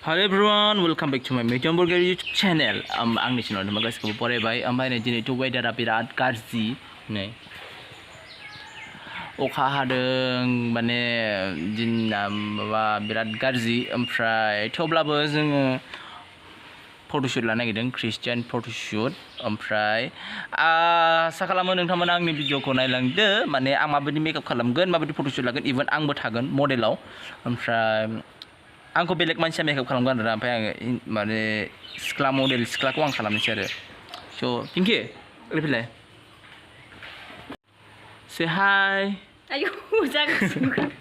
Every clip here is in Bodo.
Hello everyone, welcome back to my Mediyon YouTube channel. आंनि चेनेलाव मा गासिखौबो बरायबाय ओमफ्राय नै दिनैथ' वेदारा बिराद गाज्रि नै अखा हादों माने दिना माबा बिराद गाज्रि ओमफ्राय थेवब्लाबो जोङो photoshoot लानो नागिरदों Christian photoshoot ओमफ्राय आसा खालामो नोंथांमोना आंनि भिडिअखौ नायलांदो माने आं माबायदि मेकआप खालामगोन माबायदि photoshoot लागोन इभेन आंबो थागोन मडेलाव ओमफ्राय आंखौ बेलेग मानसिया मेकआप खालामगोन आरो ओमफ्राय आङो माने सिख्ला मडेल सिख्लाखौ आं खालामनोसै आरो स' पिंकि ओरै फैलाय say hi Ayo, jangan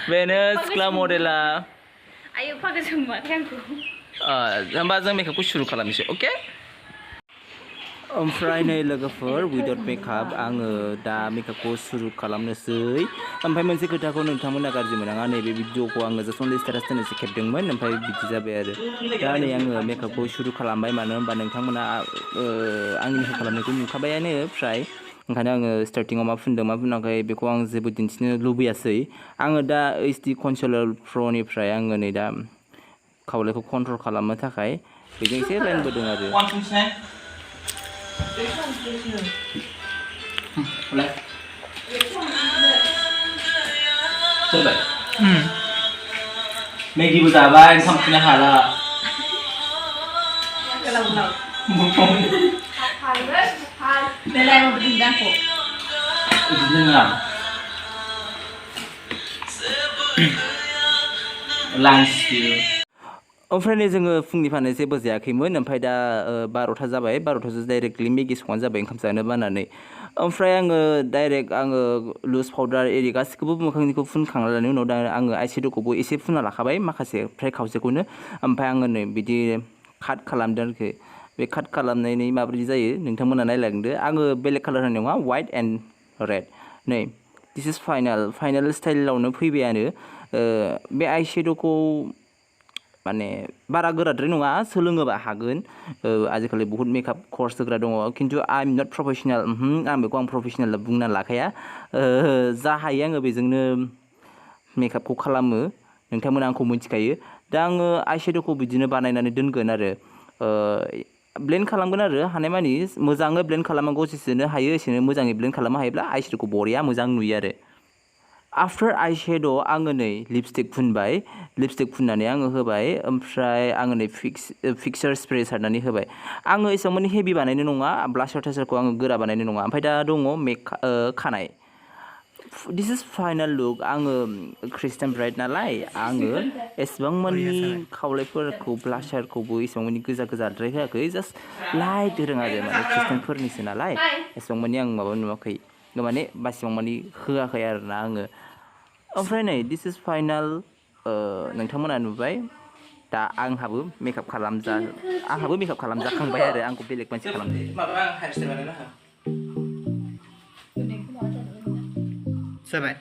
बेनो सिख्ला मडेला Ayo, pakai semua kanku. होमबा जों मेकआपखौ सुरु खालामनोसै अके ओमफ्राय नै लोगोफोर विदाउट मेकआप आङो दा मेकआपखौ सुरु खालामनोसै ओमफ्राय मोनसे खोथाखौ नोंथांमोना गाज्रि मोनाङा नैबे भिडिअखौ आङो जास्ट अनलि स्टेटास दोननोसो खेबदोंमोन ओमफ्राय बिदि जाबाय आरो दा नै आङो मेकआपखौ सुरु खालामबाय मानो होनबा नोंथांमोना आंनि मेकआप खालामनायखौ नुखाबायानो फ्राय ओंखायनो आङो स्टार्टिङाव मा फुनदों मा फुनाखै बेखौ आं जेबो दिन्थिनो लुबैयासै आङो दा HD कनसोलार प्र'निफ्राय आङो नै दा खावलायखौ कन्ट्रल खालामनो थाखाय बेजों एसे लाइनबोदों आरो Maggi जाबाय ओंखाम खुनो हाला ओमफ्राय नै जोङो फुंनिफ्रायनो जेबो जायाखैमोन ओमफ्राय दा 12टा जाबाय 12टासो डाइरेक्टलि मेगि संनानै जाबाय ओंखाम जानो बानानै ओमफ्राय आङो डाइरेक्ट आङो लुज पाउडार एरि गासिखौबो मोखांनिखौ फुनखांनायनि उनाव दा आङो आइशेड'खौबो एसे फुनना लाखाबाय माखासे फ्राय खावसेखौनो ओमफ्राय आङो नै बिदि काट खालामदों आरोखि बे काट खालामनायनि माबायदि जायो नोंथांमोना नायलांदो आङो बेलेग कालार होनाय नङा वाइट एन्ड रेड नै दिस इज फाइनाल स्टाइलावनो फैबायानो बे आइशेड'खौ माने बारा गोराद्राय नङा सोलोङोबा हागोन आजिखालि बहुत मेकआप कर्स होग्रा दङ खिन्थु आइ एम नट प्रफेसनेल आं बेखौ आं प्रफेसनेल बुंना लाखाया जा हायो आङो बेजोंनो मेकआपखौ खालामो नोंथांमोना आंखौ मिथिखायो दा आङो आइशेड'खौ बिदिनो बानायनानै दोनगोन आरो ब्लेन्ड खालामगोन आरो हानायमानि मोजाङै ब्लेन्ड खालामनांगौ जेसेनो हायो एसेनो मोजाङै ब्लेन्ड खालामनो हायोब्ला आइशेड'खौ बरिया मोजां नुयो आरो आफ्टार आइशेड' आङो नै लिपस्टिक फुनबाय लिपस्टिक फुननानै आङो होबाय ओमफ्राय आङो नै फिक्सार स्प्रे सारनानै होबाय आङो एसेबां माने हेभि बानायनो नङा ब्लासार टासारखौ आङो गोरा बानायनो नङा ओमफ्राय दा दङ खानाय दिस इज फाइनाल लुक आङो ख्रिस्टान ब्राइड नालाय आङो एसेबां मानि खावलायफोरखौ ब्लासारखौबो एसेबां मानि गोजाद्राय होआखै जास्ट लाइट होदों आरो माने ख्रिस्टानफोरनिसो नालाय एसेबां मानि आं माबा नुवाखै माने बासिबां मानि होआखै आरोना आङो ओमफ्राय नै दिस इज फाइनाल नोंथांमोना नुबाय दा आंहाबो मेकआप खालामजाखांबाय आरो आंखौ बेलेग मानसि खालामदों जाबाय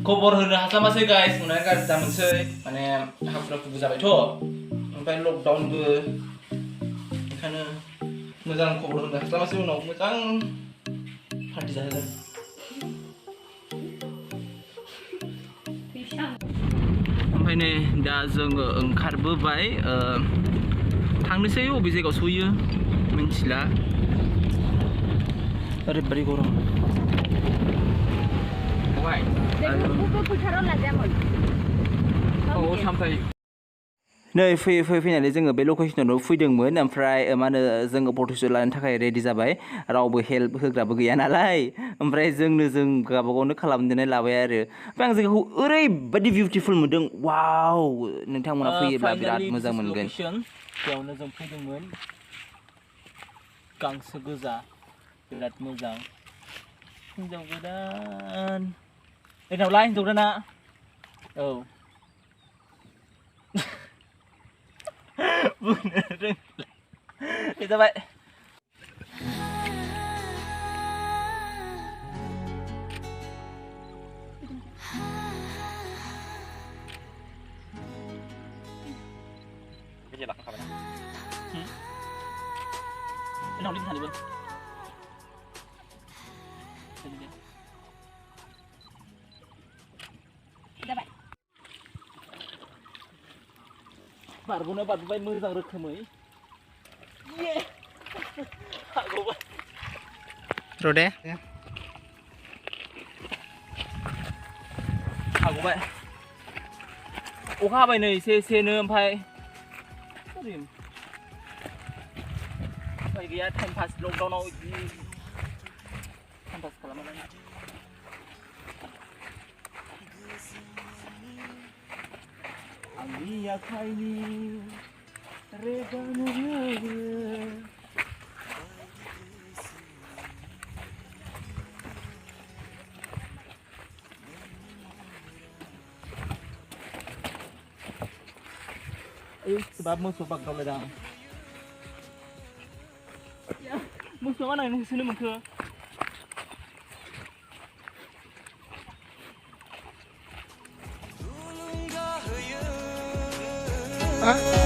खबर होनो हास्लाबासै गाइस नुनानै गाज्रि दामोनसै माने हाखु जाबायथ' ओमफ्राय लकडाउनबो ओंखायनो मोजां खबर होनो हास्लाबासै उनाव मोजां पार्टि जाहोगोन ओमफ्राय नै दा जोङो ओंखारबोबाय थांनोसै अबे जायगायाव सहैयो मिथिला ओरैबायदि गरम नै फैनानै जोङो बे लकेसनाव फैदोंमोन ओमफ्राय मा होनो जोङो फट'शुट लानो थाखाय रेडि जाबाय रावबो हेल्प होग्राबो गैया नालाय ओमफ्राय जों गावबागावनो खालामनानै लाबाय आरो ओमफ्राय आं जायगाखौ ओरैबायदि बिउटिफुल मोनदों वाव नोंथांमोना फैयोब्ला बिराद मोजां मोनगोन बेयावनो जों फैदोंमोन गांसो गोजा बिराद मोजां हिनजाव गोदान हिनजाव गोदाना औ बुंनो रोंला जाबाय बारग'नो बारग'बाय मोजां रोखोमै हागौबाय र'दे हागौबाय अखा हाबाय नै एसेनो ओमफ्राय उफाय गैया टाइम पास लकडाउनाव बिदि टाइम पास खालामनानै आंनि आखाइनि रेगानो sebab musuh bak dole dang. Ya, musuh mana yang sini musuh? ah